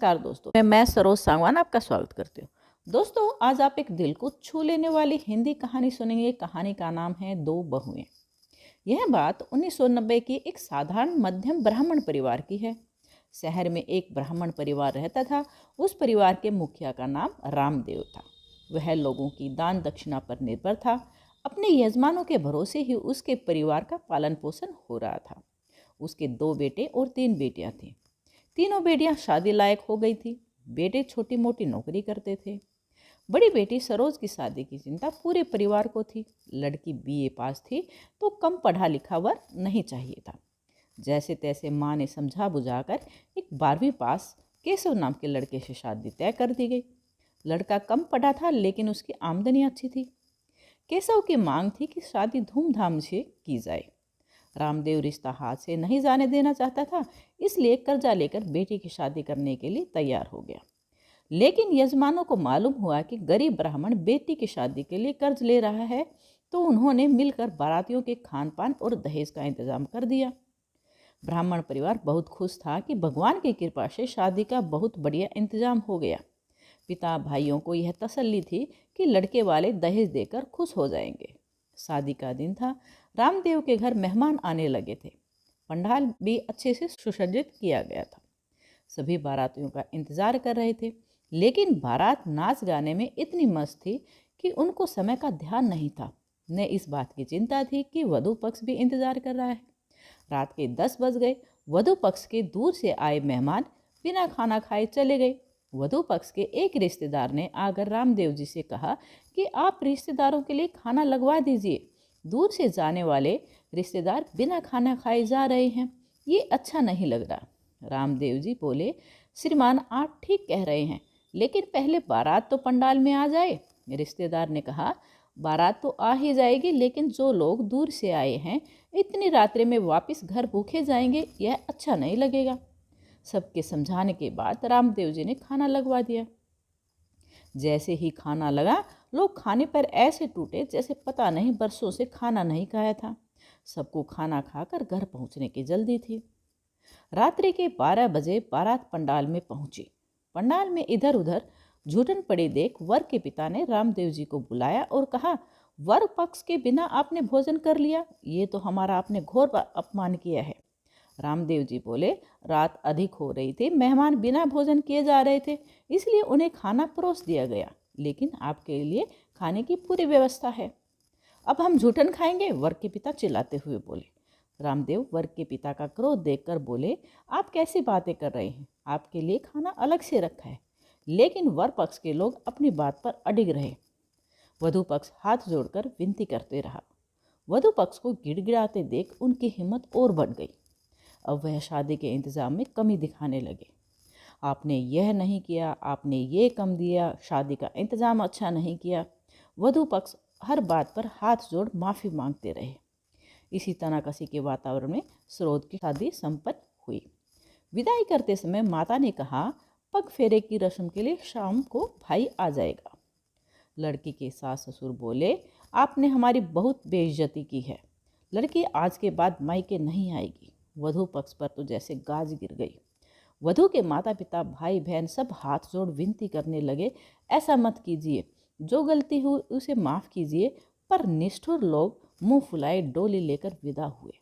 नमस्कार दोस्तों, मैं सरोज सांगवान आपका स्वागत करती हूँ। दोस्तों, आज आप एक दिल को छू लेने वाली हिंदी कहानी सुनेंगे। कहानी का नाम है दो बहुएं। यह बात 1990 की एक साधारण मध्यम ब्राह्मण परिवार की है। शहर में एक ब्राह्मण परिवार रहता था। उस परिवार के मुखिया का नाम रामदेव था। वह लोगों की दान दक्षिणा पर निर्भर था। अपने यजमानों के भरोसे ही उसके परिवार का पालन पोषण हो रहा था। उसके 2 बेटे और 3 बेटियां थीं। तीनों बेटियां शादी लायक हो गई थी। बेटे छोटी मोटी नौकरी करते थे। बड़ी बेटी सरोज की शादी की चिंता पूरे परिवार को थी। लड़की बीए पास थी तो कम पढ़ा लिखा वर नहीं चाहिए था। जैसे तैसे माँ ने समझा बुझाकर एक 12वीं पास केशव नाम के लड़के से शादी तय कर दी गई। लड़का कम पढ़ा था लेकिन उसकी आमदनी अच्छी थी। केशव की मांग थी कि शादी धूमधाम से की जाए। रामदेव रिश्ता हाथ से नहीं जाने देना चाहता था, इसलिए कर्जा लेकर बेटी की शादी करने के लिए तैयार हो गया। लेकिन यजमानों को मालूम हुआ कि गरीब ब्राह्मण बेटी की शादी के लिए कर्ज ले रहा है, तो उन्होंने मिलकर बारातियों के खान पान और दहेज का इंतजाम कर दिया। ब्राह्मण परिवार बहुत खुश था कि भगवान की कृपा से शादी का बहुत बढ़िया इंतजाम हो गया। पिता भाइयों को यह तसल्ली थी कि लड़के वाले दहेज देकर खुश हो जाएंगे। शादी का दिन था। रामदेव के घर मेहमान आने लगे थे। पंडाल भी अच्छे से सुसज्जित किया गया था। सभी बारातियों का इंतजार कर रहे थे, लेकिन बारात नाच गाने में इतनी मस्त थी कि उनको समय का ध्यान नहीं था। न इस बात की चिंता थी कि वधू पक्ष भी इंतजार कर रहा है। रात के 10 बज गए। वधू पक्ष के दूर से आए मेहमान बिना खाना खाए चले गए। वधू पक्ष के एक रिश्तेदार ने आकर रामदेव जी से कहा कि आप रिश्तेदारों के लिए खाना लगवा दीजिए। दूर से जाने वाले रिश्तेदार बिना खाना खाए जा रहे हैं, ये अच्छा नहीं लग रहा। रामदेव जी बोले, श्रीमान आप ठीक कह रहे हैं, लेकिन पहले बारात तो पंडाल में आ जाए। रिश्तेदार ने कहा, बारात तो आ ही जाएगी, लेकिन जो लोग दूर से आए हैं इतनी रात्रि में वापस घर भूखे जाएंगे, यह अच्छा नहीं लगेगा। सबके समझाने के बाद रामदेव जी ने खाना लगवा दिया। जैसे ही खाना लगा, लोग खाने पर ऐसे टूटे जैसे पता नहीं बरसों से खाना नहीं खाया था। सबको खाना खाकर घर पहुंचने की जल्दी थी। रात्रि के 12 बजे बारात पंडाल में पहुंची। पंडाल में इधर उधर झूठन पड़ी देख वर के पिता ने रामदेव जी को बुलाया और कहा, वर पक्ष के बिना आपने भोजन कर लिया, ये तो हमारा आपने घोर अपमान किया है। रामदेव जी बोले, रात अधिक हो रही थी, मेहमान बिना भोजन किए जा रहे थे, इसलिए उन्हें खाना परोस दिया गया, लेकिन आपके लिए खाने की पूरी व्यवस्था है। अब हम झूठन खाएंगे, वर के पिता चिल्लाते हुए बोले। रामदेव वर के पिता का क्रोध देखकर बोले, आप कैसी बातें कर रहे हैं, आपके लिए खाना अलग से रखा है। लेकिन वर पक्ष के लोग अपनी बात पर अडिग रहे। वधू पक्ष हाथ जोड़कर विनती करते रहा। वधू पक्ष को गिड़गिड़ाते देख उनकी हिम्मत और बढ़ गई। अब वह शादी के इंतजाम में कमी दिखाने लगे। आपने यह नहीं किया, आपने ये कम दिया, शादी का इंतजाम अच्छा नहीं किया। वधू पक्ष हर बात पर हाथ जोड़ माफ़ी मांगते रहे। इसी तनाकसी के वातावरण में सरोज की शादी संपन्न हुई। विदाई करते समय माता ने कहा, पग फेरे की रस्म के लिए शाम को भाई आ जाएगा। लड़की के सास ससुर बोले, आपने हमारी बहुत बेइज्जती की है। लड़की आज के बाद मायके नहीं आएगी। वधू पक्ष पर तो जैसे गाज गिर गई। वधू के माता पिता भाई बहन सब हाथ जोड़ विनती करने लगे, ऐसा मत कीजिए, जो गलती हुई उसे माफ़ कीजिए। पर निष्ठुर लोग मुंह फुलाए डोली लेकर विदा हुए।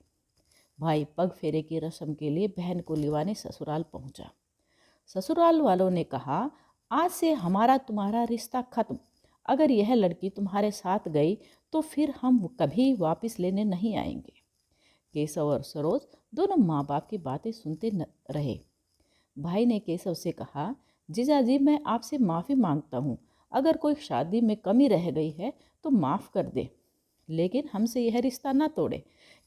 भाई पग फेरे की रस्म के लिए बहन को लिवाने ससुराल पहुंचा। ससुराल वालों ने कहा, आज से हमारा तुम्हारा रिश्ता खत्म। अगर यह लड़की तुम्हारे साथ गई तो फिर हम कभी वापस लेने नहीं आएंगे। केशव और सरोज दोनों माँ बाप की बातें सुनते रहे। भाई ने केशव से कहा, जीजाजी मैं आपसे माफ़ी मांगता हूँ, अगर कोई शादी में कमी रह गई है तो माफ़ कर दे, लेकिन हमसे यह रिश्ता ना तोड़े।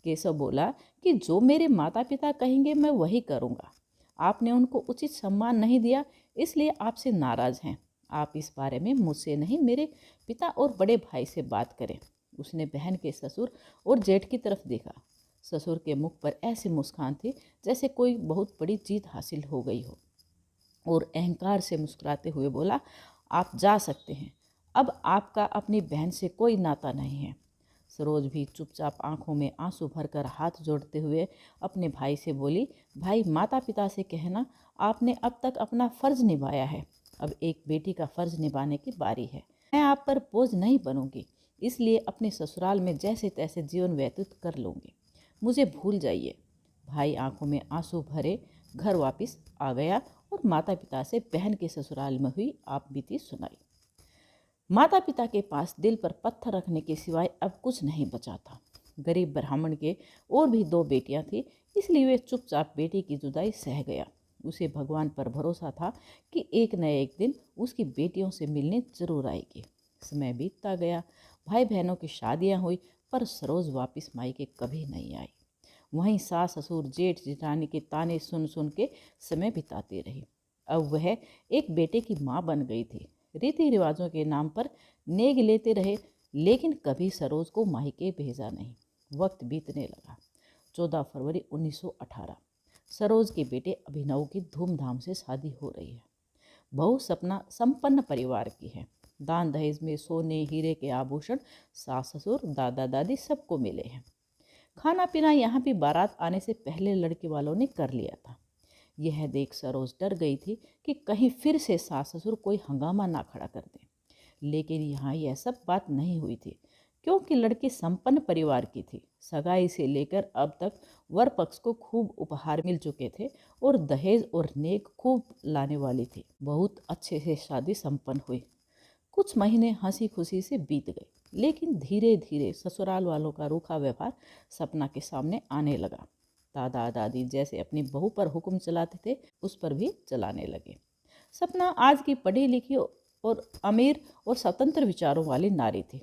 केशव बोला कि जो मेरे माता पिता कहेंगे मैं वही करूँगा। आपने उनको उचित सम्मान नहीं दिया, इसलिए आपसे नाराज़ हैं। आप इस बारे में मुझसे नहीं, मेरे पिता और बड़े भाई से बात करें। उसने बहन के ससुर और जेठ की तरफ देखा। ससुर के मुख पर ऐसी मुस्कान थी जैसे कोई बहुत बड़ी जीत हासिल हो गई हो, और अहंकार से मुस्कुराते हुए बोला, आप जा सकते हैं, अब आपका अपनी बहन से कोई नाता नहीं है। सरोज भी चुपचाप आंखों में आंसू भरकर हाथ जोड़ते हुए अपने भाई से बोली, भाई माता पिता से कहना आपने अब तक अपना फर्ज निभाया है, अब एक बेटी का फर्ज निभाने की बारी है। मैं आप पर बोझ नहीं बनूंगी, इसलिए अपने ससुराल में जैसे तैसे जीवन व्यतीत कर लूँगी, मुझे भूल जाइए। भाई आंखों में आंसू भरे घर वापस आ गया और माता पिता से बहन के ससुराल में हुई आप बीती सुनाई। माता पिता के पास दिल पर पत्थर रखने के सिवाय अब कुछ नहीं बचा था। गरीब ब्राह्मण के और भी 2 बेटियां थी, इसलिए वे चुपचाप बेटी की जुदाई सह गया। उसे भगवान पर भरोसा था कि एक न एक दिन उसकी बेटियों से मिलने जरूर आएगी। समय बीतता गया, भाई बहनों की शादियां हुई, पर सरोज वापस मायके कभी नहीं आई। वहीं सास ससुर जेठ जेठानी के ताने सुन सुन के समय बिताती रही। अब वह एक बेटे की माँ बन गई थी। रीति रिवाजों के नाम पर नेग लेते रहे, लेकिन कभी सरोज को मायके भेजा नहीं। वक्त बीतने लगा। 14 फरवरी 1918 सरोज के बेटे अभिनव की धूमधाम से शादी हो रही है। बहू सपना संपन्न परिवार की है। दान दहेज में सोने हीरे के आभूषण सास ससुर दादा दादी सबको मिले हैं। खाना पीना यहाँ भी बारात आने से पहले लड़के वालों ने कर लिया था। यह देख सरोज डर गई थी कि कहीं फिर से सास ससुर कोई हंगामा ना खड़ा कर दें, लेकिन यहाँ यह सब बात नहीं हुई थी, क्योंकि लड़की संपन्न परिवार की थी। सगाई से लेकर अब तक वर पक्ष को खूब उपहार मिल चुके थे और दहेज और नेक खूब लाने वाली थी। बहुत अच्छे से शादी संपन्न हुई। कुछ महीने हंसी खुशी से बीत गए, लेकिन धीरे धीरे ससुराल वालों का रूखा व्यवहार सपना के सामने आने लगा। दादा दादी जैसे अपनी बहू पर हुक्म चलाते थे, उस पर भी चलाने लगे। सपना आज की पढ़ी लिखी और अमीर और स्वतंत्र विचारों वाली नारी थी।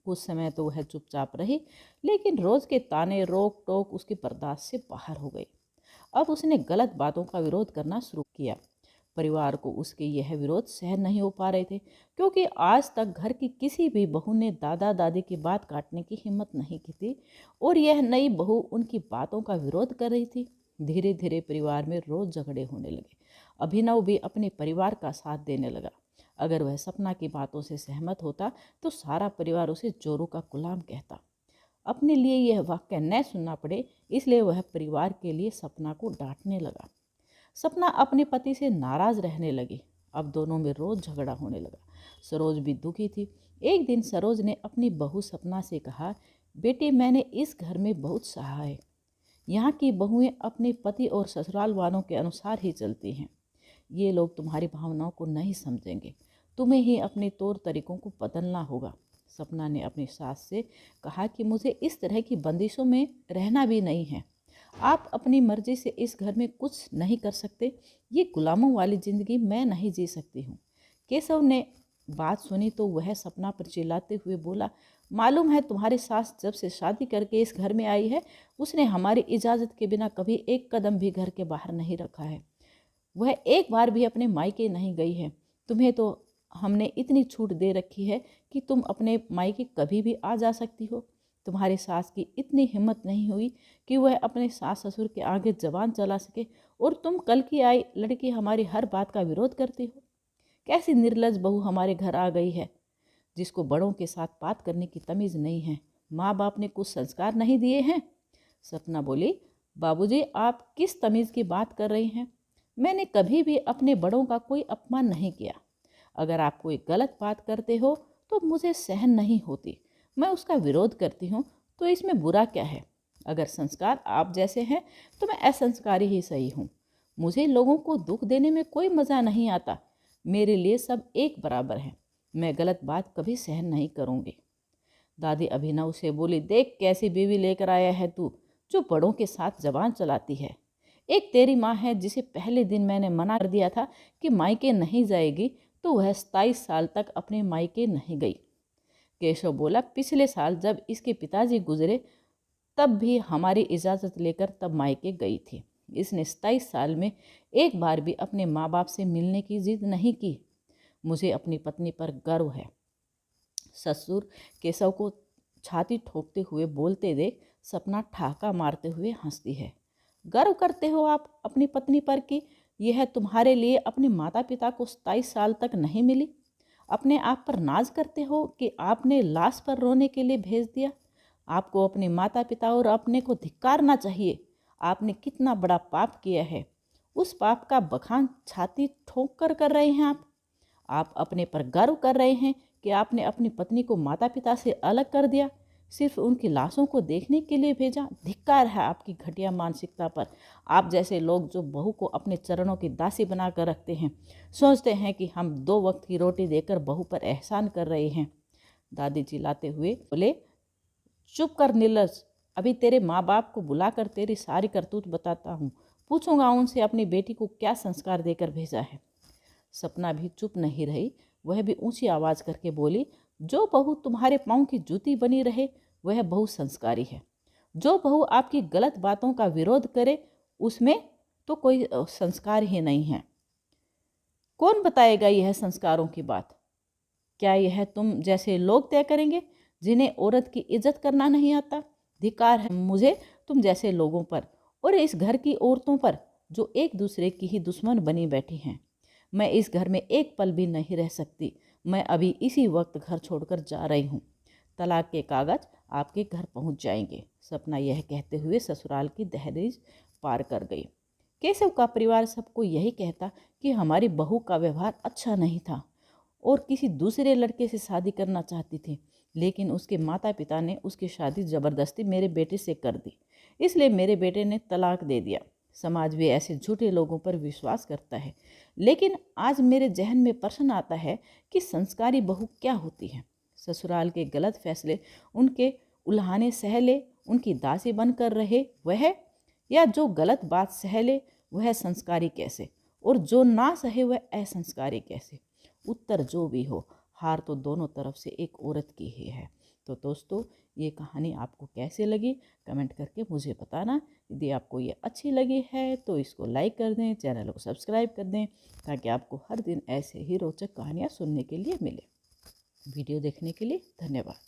कुछ समय तो वह चुपचाप रही, लेकिन रोज के ताने रोक टोक उसकी बर्दाश्त से बाहर हो गई। अब उसने गलत बातों का विरोध करना शुरू किया। परिवार को उसके यह विरोध सहन नहीं हो पा रहे थे, क्योंकि आज तक घर की किसी भी बहू ने दादा दादी की बात काटने की हिम्मत नहीं की थी, और यह नई बहू उनकी बातों का विरोध कर रही थी। धीरे धीरे परिवार में रोज झगड़े होने लगे। अभिनव भी अपने परिवार का साथ देने लगा। अगर वह सपना की बातों से सहमत होता तो सारा परिवार उसे जोरू का गुलाम कहता। अपने लिए यह वाक्य न सुनना पड़े, इसलिए वह परिवार के लिए सपना को डांटने लगा। सपना अपने पति से नाराज रहने लगी। अब दोनों में रोज झगड़ा होने लगा। सरोज भी दुखी थी। एक दिन सरोज ने अपनी बहू सपना से कहा, बेटे मैंने इस घर में बहुत सहा है। यहाँ की बहुएं अपने पति और ससुराल वालों के अनुसार ही चलती हैं। ये लोग तुम्हारी भावनाओं को नहीं समझेंगे। तुम्हें ही अपने तौर तरीकों को बदलना होगा। सपना ने अपनी सास से कहा कि मुझे इस तरह की बंदिशों में रहना भी नहीं है। आप अपनी मर्जी से इस घर में कुछ नहीं कर सकते। ये गुलामों वाली जिंदगी मैं नहीं जी सकती हूँ। केशव ने बात सुनी तो वह सपना पर चिल्लाते हुए बोला, मालूम है तुम्हारी सास जब से शादी करके इस घर में आई है, उसने हमारी इजाज़त के बिना कभी एक कदम भी घर के बाहर नहीं रखा है। वह एक बार भी अपने मायके नहीं गई है। तुम्हें तो हमने इतनी छूट दे रखी है कि तुम अपने मायके कभी भी आ जा सकती हो। तुम्हारी सास की इतनी हिम्मत नहीं हुई कि वह अपने सास ससुर के आगे जबान चला सके, और तुम कल की आई लड़की हमारी हर बात का विरोध करती हो। कैसी निर्लज बहू हमारे घर आ गई है, जिसको बड़ों के साथ बात करने की तमीज़ नहीं है। माँ बाप ने कुछ संस्कार नहीं दिए हैं। सपना बोली, बाबूजी आप किस तमीज़ की बात कर रही हैं? मैंने कभी भी अपने बड़ों का कोई अपमान नहीं किया। अगर आप कोई गलत बात करते हो तो मुझे सहन नहीं होती। मैं उसका विरोध करती हूँ, तो इसमें बुरा क्या है? अगर संस्कार आप जैसे हैं तो मैं असंस्कारी ही सही हूँ। मुझे लोगों को दुख देने में कोई मज़ा नहीं आता। मेरे लिए सब एक बराबर हैं। मैं गलत बात कभी सहन नहीं करूँगी। दादी अभिनव से बोली, देख कैसी बीवी लेकर आया है तू, जो बड़ों के साथ जबान चलाती है। एक तेरी माँ है जिसे पहले दिन मैंने मना कर दिया था कि मायके नहीं जाएगी, तो वह 27 साल तक अपने मायके नहीं गई। केशव बोला, पिछले साल जब इसके पिताजी गुजरे तब भी हमारी इजाज़त लेकर तब मायके गई थी। इसने 27 साल में एक बार भी अपने माँ बाप से मिलने की जिद नहीं की। मुझे अपनी पत्नी पर गर्व है। ससुर केशव को छाती ठोकते हुए बोलते देख सपना ठहाका मारते हुए हंसती है। गर्व करते हो आप अपनी पत्नी पर कि यह तुम्हारे लिए अपने माता पिता को 27 साल तक नहीं मिली? अपने आप पर नाज करते हो कि आपने लाश पर रोने के लिए भेज दिया? आपको अपने माता पिता और अपने को धिक्कारना चाहिए। आपने कितना बड़ा पाप किया है। उस पाप का बखान छाती ठोक कर रहे हैं आप अपने पर गर्व कर रहे हैं कि आपने अपनी पत्नी को माता पिता से अलग कर दिया, सिर्फ उनकी लाशों को देखने के लिए भेजा। धिक्कार है आपकी घटिया मानसिकता पर। आप जैसे लोग जो बहू को अपने चरणों की दासी बना कर रखते हैं, सोचते हैं कि हम 2 वक्त की रोटी देकर बहू पर एहसान कर रहे हैं। दादी चिल्लाते हुए बोले, चुप कर निर्लज, अभी तेरे माँ बाप को बुलाकर तेरी सारी करतूत बताता हूँ। पूछूंगा उनसे अपनी बेटी को क्या संस्कार देकर भेजा है। सपना भी चुप नहीं रही, वह भी ऊंची आवाज करके बोली, जो बहू तुम्हारे पाँव की जूती बनी रहे वह बहू संस्कारी है। जो बहू आपकी गलत बातों का विरोध करे उसमें तो कोई संस्कार ही नहीं है। कौन बताएगा यह संस्कारों की बात? क्या यह तुम जैसे लोग तय करेंगे जिन्हें औरत की इज्जत करना नहीं आता? धिक्कार है मुझे तुम जैसे लोगों पर और इस घर की औरतों पर जो एक दूसरे की ही दुश्मन बनी बैठी हैं। मैं इस घर में एक पल भी नहीं रह सकती। मैं अभी इसी वक्त घर छोड़कर जा रही हूँ। तलाक के कागज आपके घर पहुँच जाएंगे। सपना यह कहते हुए ससुराल की दहलीज पार कर गई। केशव का परिवार सबको यही कहता कि हमारी बहू का व्यवहार अच्छा नहीं था और किसी दूसरे लड़के से शादी करना चाहती थी, लेकिन उसके माता पिता ने उसकी शादी ज़बरदस्ती मेरे बेटे से कर दी, इसलिए मेरे बेटे ने तलाक दे दिया। समाज भी ऐसे झूठे लोगों पर विश्वास करता है, लेकिन आज मेरे जहन में प्रश्न आता है कि संस्कारी बहू क्या होती है? ससुराल के गलत फैसले उनके उल्हाने सह ले, उनकी दासी बनकर रहे वह, या जो गलत बात सह ले वह संस्कारी कैसे, और जो ना सहे वह असंस्कारी कैसे? उत्तर जो भी हो, हार तो दोनों तरफ से एक औरत की ही है। तो दोस्तों, ये कहानी आपको कैसे लगी कमेंट करके मुझे बताना। यदि आपको ये अच्छी लगी है तो इसको लाइक कर दें, चैनल को सब्सक्राइब कर दें, ताकि आपको हर दिन ऐसे ही रोचक कहानियाँ सुनने के लिए मिले। वीडियो देखने के लिए धन्यवाद।